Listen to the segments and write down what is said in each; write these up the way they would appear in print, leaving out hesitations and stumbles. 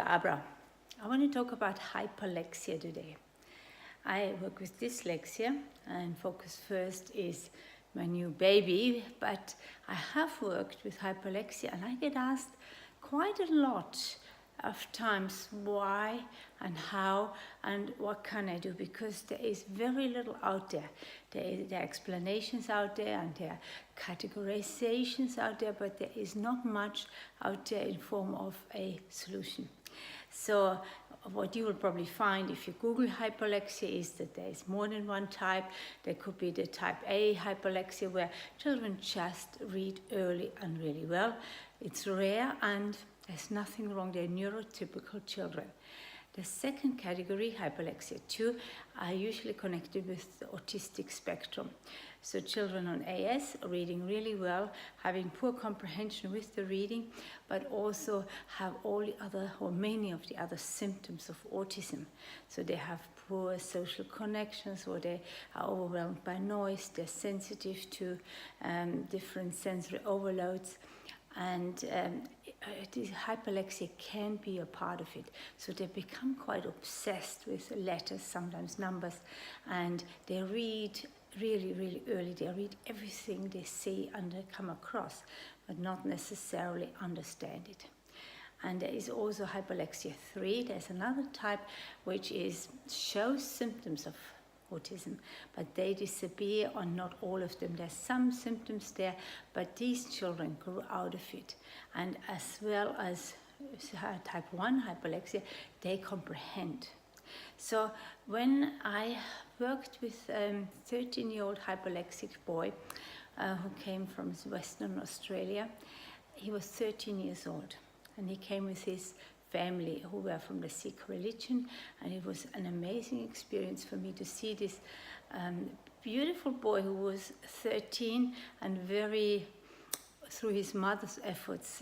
Abra. I want to talk about hyperlexia today. I work with dyslexia, and focus first is my new baby, but I have worked with hyperlexia, and I get asked quite a lot of times why and how and what can I do, because there is very little out there. There are explanations out there and there are categorizations out there, but there is not much out there in form of a solution. So what you will probably find if you Google hyperlexia is that there is more than one type. There could be the type A hyperlexia, where children just read early and really well. It's rare and there's nothing wrong. They're neurotypical children. The second category, hyperlexia 2, are usually connected with the autistic spectrum. So children on AS are reading really well, having poor comprehension with the reading, but also have all the other, or many of the other symptoms of autism. So they have poor social connections, or they are overwhelmed by noise, they're sensitive to different sensory overloads. And this hyperlexia can be a part of it. So they become quite obsessed with letters, sometimes numbers, and they read really, really early. They read everything they see and they come across, but not necessarily understand it. And there is also hyperlexia 3. There's another type which shows symptoms of autism, but they disappear, or not all of them. There's some symptoms there, but these children grew out of it. And as well as type 1 hyperlexia, they comprehend. So when I worked with a 13-year-old hyperlexic boy who came from Western Australia, he was 13 years old, and he came with his family who were from the Sikh religion, and it was an amazing experience for me to see this beautiful boy who was 13 and very, through his mother's efforts,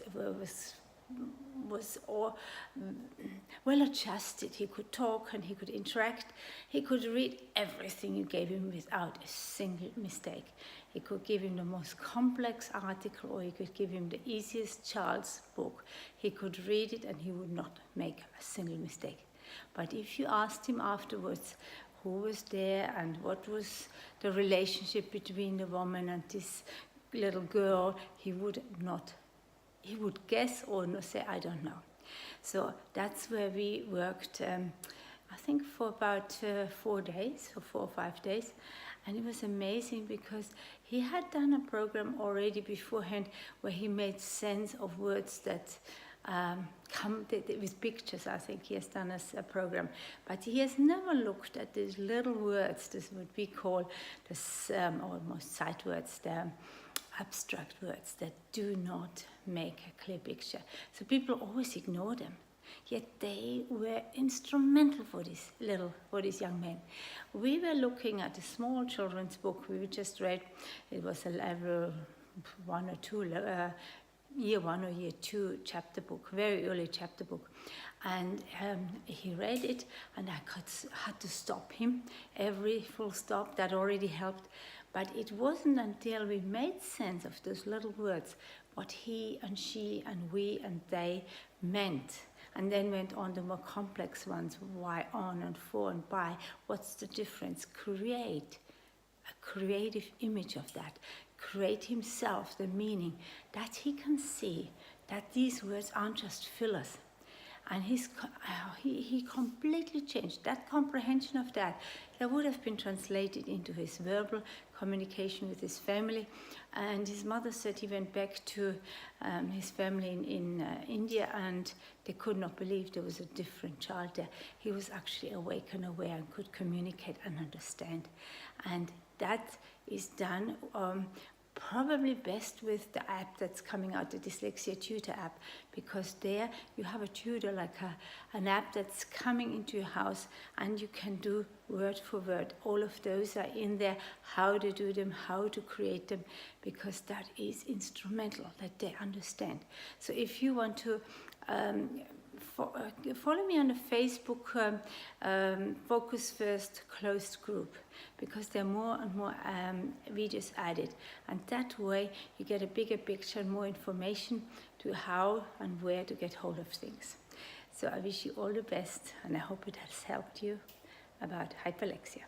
was all well adjusted. He could talk and he could interact. He could read everything you gave him without a single mistake. He could give him the most complex article, or he could give him the easiest child's book. He could read it and he would not make a single mistake. But if you asked him afterwards who was there and what was the relationship between the woman and this little girl, he would guess or say, I don't know. So that's where we worked, I think for about 4 days, or 4 or 5 days. And it was amazing because he had done a program already beforehand where he made sense of words that come with pictures. I think he has done a program, but he has never looked at these little words. This would be called almost sight words, the abstract words that do not make a clear picture. So people always ignore them. Yet they were instrumental for this young man. We were looking at a small children's book we just read. It was a level 1 or 2, year 1 or year 2 chapter book, very early chapter book. And he read it, and I had to stop him. Every full stop, that already helped. But it wasn't until we made sense of those little words, what he and she and we and they meant, and then went on the more complex ones, why, on, and for, and by. What's the difference? Create a creative image of that. Create himself the meaning, that he can see that these words aren't just fillers. And he completely changed that comprehension of that would have been translated into his verbal communication with his family. And his mother said he went back to his family in India, and they could not believe there was a different child there. He was actually awake and aware and could communicate and understand. And that is done probably best with the app that's coming out, the Dyslexia Tutor app, because there you have a tutor, like an app that's coming into your house, and you can do word for word. All of those are in there, how to do them, how to create them, because that is instrumental, that they understand. So if you want to follow me on the Facebook Focus First closed group, because there are more and more videos added, and that way you get a bigger picture and more information to how and where to get hold of things. So I wish you all the best, and I hope it has helped you about hyperlexia.